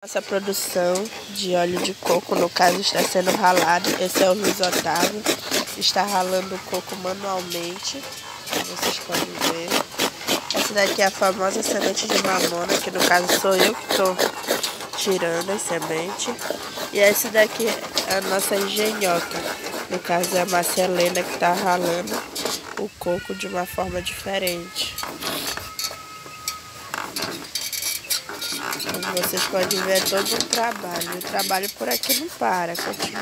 Nossa produção de óleo de coco, no caso, está sendo ralado. Esse é o Luiz Otávio. Está ralando o coco manualmente. Vocês podem ver. Essa daqui é a famosa semente de mamona, que no caso sou eu que estou tirando a semente. E essa daqui é a nossa engenhoca. No caso é a Marcelena, que está ralando o coco de uma forma diferente. Como vocês podem ver, é todo um trabalho. O trabalho por aqui não para, continua.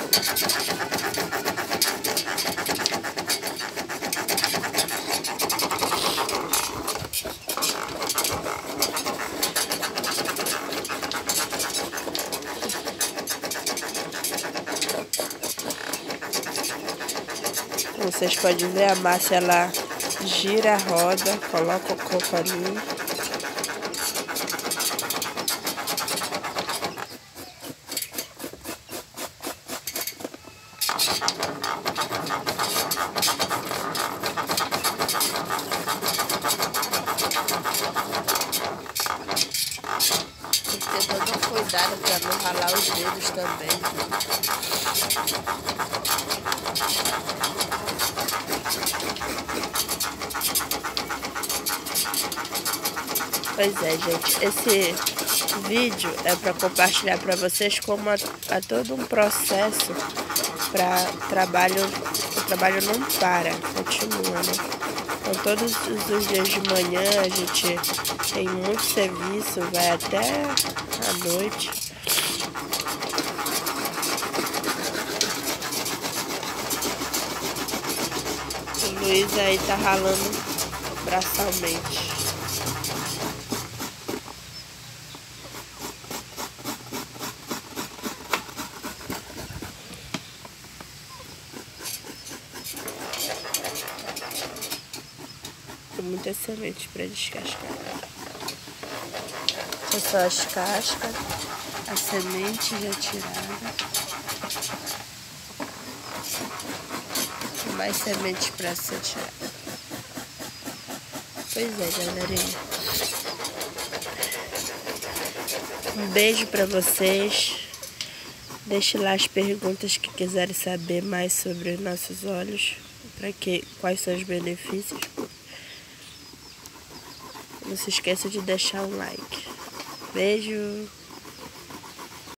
Vocês podem ver, a Márcia, ela gira a roda, coloca o coco ali. Tem que ter todo um cuidado para não ralar os dedos também. Pois é, gente, esse vídeo é para compartilhar para vocês como há todo um processo para o trabalho não para, continua, né? Então todos os dias de manhã a gente tem muito serviço, vai até a noite. O Luiz aí tá ralando braçalmente. Tem muita semente para descascar. É só as cascas, a semente já tirada. Mais sementes para ser tirada. Pois é, galerinha. Um beijo para vocês. Deixe lá as perguntas que quiserem saber mais sobre nossos óleos. Quais são os benefícios. Não se esqueça de deixar um like. Beijo!